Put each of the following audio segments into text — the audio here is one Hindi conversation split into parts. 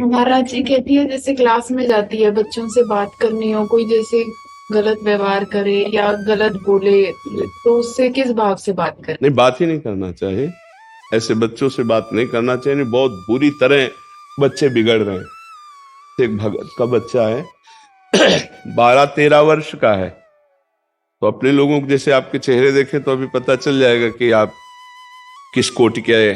महाराज जी कहती है जैसे क्लास में जाती है बच्चों से बात करनी हो, कोई जैसे गलत व्यवहार करे या गलत बोले तो उससे किस भाव से बात करे। नहीं, बात ही नहीं करना चाहिए। ऐसे बच्चों से बात नहीं करना चाहिए। नहीं, बहुत बुरी तरह बच्चे बिगड़ रहे हैं। एक भगत का बच्चा है 12-13 वर्ष का है। तो अपने लोगों को जैसे आपके चेहरे देखे तो अभी पता चल जाएगा कि आप किस कोटि के है।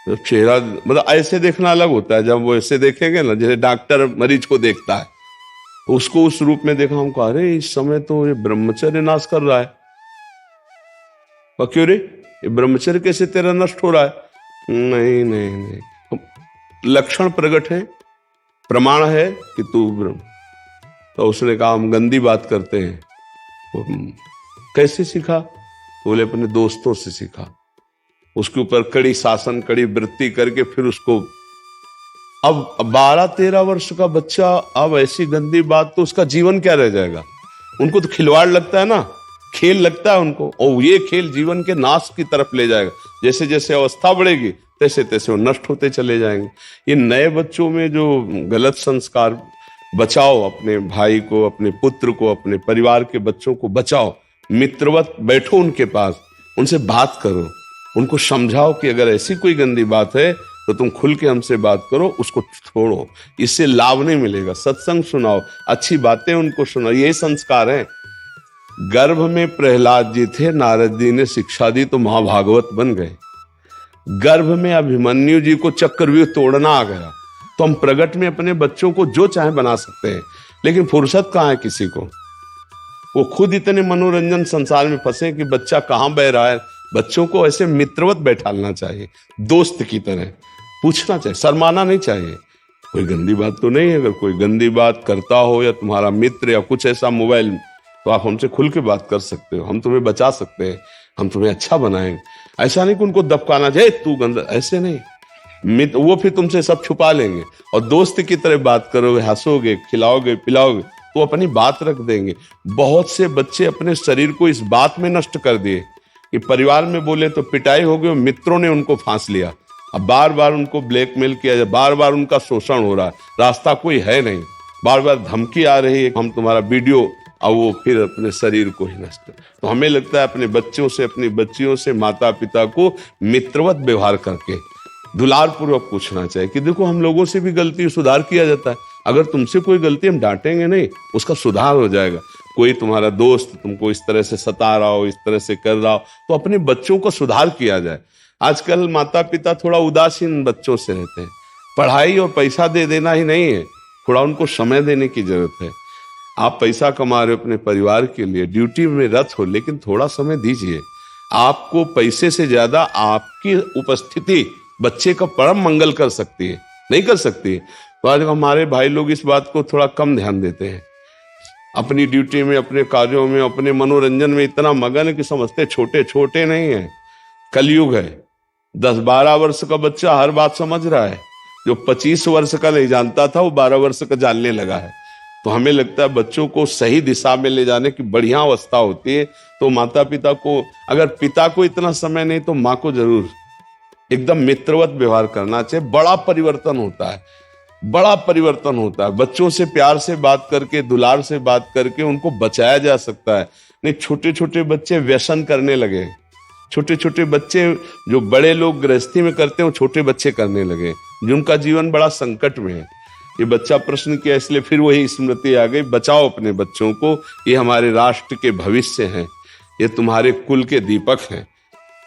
तो चेहरा मतलब ऐसे देखना अलग होता है। जब वो ऐसे देखेंगे ना, जैसे डॉक्टर मरीज को देखता है, तो उसको उस रूप में देखा, हमको अरे इस समय तो ये ब्रह्मचर्य नाश कर रहा है। क्यों रे, ये ब्रह्मचर्य कैसे तेरा नष्ट हो रहा है? नहीं नहीं नहीं, लक्षण प्रकट है, प्रमाण है कि तू ब्रह्म। तो उसने कहा हम गंदी बात करते हैं। तो कैसे सीखा? तो बोले अपने दोस्तों से सीखा। उसके ऊपर कड़ी शासन, कड़ी वृत्ति करके फिर उसको। अब 12-13 वर्ष का बच्चा, अब ऐसी गंदी बात, तो उसका जीवन क्या रह जाएगा? उनको तो खिलवाड़ लगता है ना, खेल लगता है उनको, और ये खेल जीवन के नाश की तरफ ले जाएगा। जैसे जैसे अवस्था बढ़ेगी तैसे तैसे वो नष्ट होते चले जाएंगे। ये नए बच्चों में जो गलत संस्कार, बचाओ अपने भाई को, अपने पुत्र को, अपने परिवार के बच्चों को बचाओ। मित्रवत बैठो उनके पास, उनसे बात करो, उनको समझाओ कि अगर ऐसी कोई गंदी बात है तो तुम खुल के हमसे बात करो, उसको छोड़ो। इससे लाभ नहीं मिलेगा। सत्संग सुनाओ, अच्छी बातें उनको सुनाओ, यही संस्कार है। गर्भ में प्रहलाद जी थे, नारद जी ने शिक्षा दी तो महाभागवत बन गए। गर्भ में अभिमन्यु जी को चक्रव्यूह तोड़ना आ गया, तो हम प्रगट में अपने बच्चों को जो चाहे बना सकते हैं। लेकिन फुर्सत कहाँ है किसी को? वो खुद इतने मनोरंजन संसार में फंसे कि बच्चा कहाँ बह रहा है। बच्चों को ऐसे मित्रवत बैठालना चाहिए, दोस्त की तरह पूछना चाहिए, शर्माना नहीं चाहिए। कोई गंदी बात तो नहीं है। अगर कोई गंदी बात करता हो या तुम्हारा मित्र या कुछ ऐसा मोबाइल, तो आप हमसे खुल के बात कर सकते हो, हम तुम्हें बचा सकते हैं, हम तुम्हें अच्छा बनाएंगे। ऐसा नहीं कि उनको दबकाना चाहिए, तू गंदा, ऐसे नहीं। मित्र वो फिर तुमसे सब छुपा लेंगे, और दोस्त की तरह बात करोगे, हंसोगे, खिलाओगे, पिलाओगे, तो अपनी बात रख देंगे। बहुत से बच्चे अपने शरीर को इस बात में नष्ट कर दिए कि परिवार में बोले तो पिटाई हो गई, मित्रों ने उनको फांस लिया। अब बार बार उनको ब्लैकमेल किया जाए, बार बार उनका शोषण हो रहा है, रास्ता कोई है नहीं, बार बार धमकी आ रही है हम तुम्हारा वीडियो, और वो फिर अपने शरीर को ही नष्ट। तो हमें लगता है अपने बच्चों से, अपनी बच्चियों से, माता पिता को मित्रवत व्यवहार करके दुलार पूर्वक पूछना चाहिए कि देखो हम लोगों से भी गलती सुधार किया जाता है। अगर तुमसे कोई गलती हम डांटेंगे नहीं, उसका सुधार हो जाएगा। कोई तुम्हारा दोस्त तुमको इस तरह से सता रहा हो, इस तरह से कर रहा हो, तो अपने बच्चों को सुधार किया जाए। आजकल माता पिता थोड़ा उदासीन बच्चों से रहते हैं। पढ़ाई और पैसा दे देना ही नहीं है, थोड़ा उनको समय देने की जरूरत है। आप पैसा कमा रहे हो अपने परिवार के लिए, ड्यूटी में रत हो, लेकिन थोड़ा समय दीजिए। आपको पैसे से ज्यादा आपकी उपस्थिति बच्चे का परम मंगल कर सकती है, नहीं कर सकती? तो आज हमारे भाई लोग इस बात को थोड़ा कम ध्यान देते हैं। अपनी ड्यूटी में, अपने कार्यों में, अपने मनोरंजन में इतना मगन है कि समझते छोटे छोटे नहीं है। कलयुग है। 10-12 वर्ष का बच्चा हर बात समझ रहा है। जो 25 वर्ष का नहीं जानता था वो 12 वर्ष का जानने लगा है। तो हमें लगता है बच्चों को सही दिशा में ले जाने की बढ़िया अवस्था होती है। तो माता पिता को, अगर पिता को इतना समय नहीं तो माँ को जरूर एकदम मित्रवत व्यवहार करना चाहिए। बड़ा परिवर्तन होता है, बड़ा परिवर्तन होता है। बच्चों से प्यार से बात करके, दुलार से बात करके उनको बचाया जा सकता है। नहीं, छोटे छोटे बच्चे व्यसन करने लगे, छोटे छोटे बच्चे जो बड़े लोग गृहस्थी में करते हैं वो छोटे बच्चे करने लगे, जिनका जीवन बड़ा संकट में है। ये बच्चा प्रश्न किया, इसलिए फिर वही स्मृति आ गई, बचाओ अपने बच्चों को, ये हमारे राष्ट्र के भविष्य हैं, ये तुम्हारे कुल के दीपक हैं।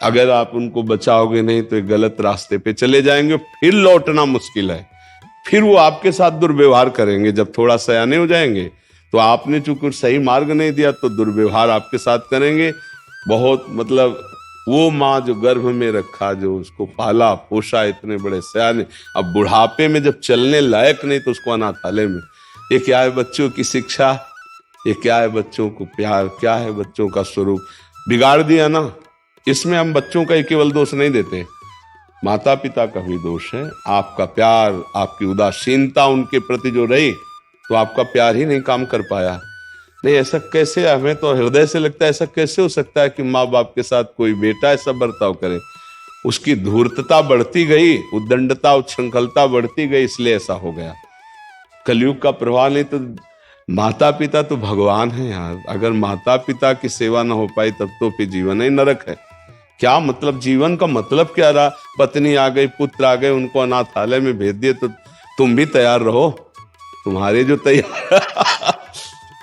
अगर आप उनको बचाओगे नहीं तो एक गलत रास्ते पे चले जाएंगे, फिर लौटना मुश्किल है। फिर वो आपके साथ दुर्व्यवहार करेंगे। जब थोड़ा सयाने हो जाएंगे तो आपने चूंकि सही मार्ग नहीं दिया तो दुर्व्यवहार आपके साथ करेंगे। बहुत मतलब वो माँ जो गर्भ में रखा, जो उसको पाला पोषा, इतने बड़े सयाने, अब बुढ़ापे में जब चलने लायक नहीं तो उसको अनाथालय में। ये क्या है बच्चों की शिक्षा? ये क्या है बच्चों को प्यार? क्या है बच्चों का स्वरूप? बिगाड़ दिया ना। इसमें हम बच्चों का केवल दोष नहीं देते, माता पिता का भी दोष है। आपका प्यार, आपकी उदासीनता उनके प्रति जो रही, तो आपका प्यार ही नहीं काम कर पाया। नहीं, ऐसा कैसे? हमें तो हृदय से लगता है ऐसा कैसे हो सकता है कि माँ बाप के साथ कोई बेटा ऐसा बर्ताव करे। उसकी धूर्तता बढ़ती गई, उद्दंडता उच्छृंखलता बढ़ती गई, इसलिए ऐसा हो गया। कलयुग का प्रभाव। नहीं तो माता पिता तो भगवान है यार। अगर माता पिता की सेवा ना हो पाई तब तो फिर जीवन ही नरक है। क्या मतलब, जीवन का मतलब क्या रहा? पत्नी आ गई, पुत्र आ गए, उनको अनाथालय में भेज दिए, तो तुम भी तैयार रहो। तुम्हारे जो तैयार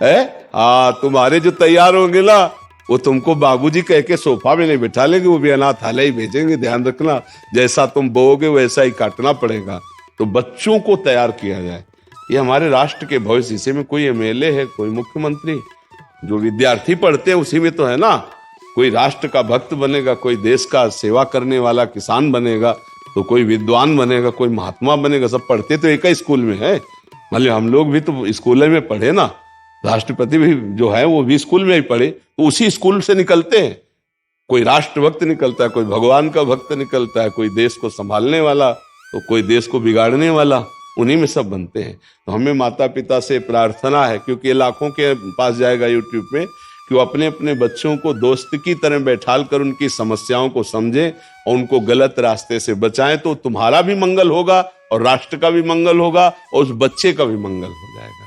है, हाँ, तुम्हारे जो तैयार होंगे ना, वो तुमको बाबूजी कह के सोफा में नहीं बिठा लेंगे, वो भी अनाथालय ही भेजेंगे। ध्यान रखना, जैसा तुम बोओगे वैसा ही काटना पड़ेगा। तो बच्चों को तैयार किया जाए, ये हमारे राष्ट्र के भविष्य। इसी में कोई एमएलए है, कोई मुख्यमंत्री, जो विद्यार्थी पढ़ते हैं उसी में तो है ना। कोई राष्ट्र का भक्त बनेगा, कोई देश का सेवा करने वाला किसान बनेगा, तो कोई विद्वान बनेगा, कोई महात्मा बनेगा। सब पढ़ते तो एक ही स्कूल में है। मतलब हम लोग भी तो स्कूल में पढ़े ना, राष्ट्रपति भी जो है वो भी स्कूल में ही पढ़े, तो उसी स्कूल से निकलते हैं। कोई राष्ट्रभक्त निकलता है, कोई भगवान का भक्त निकलता है, कोई देश को संभालने वाला, तो कोई देश को बिगाड़ने वाला, उन्हीं में सब बनते हैं। तो हमें माता पिता से प्रार्थना है, क्योंकि ये लाखों के पास जाएगा यूट्यूब पे, कि वो अपने अपने बच्चों को दोस्त की तरह बैठाल कर उनकी समस्याओं को समझें और उनको गलत रास्ते से बचाएं। तो तुम्हारा भी मंगल होगा और राष्ट्र का भी मंगल होगा और उस बच्चे का भी मंगल हो जाएगा।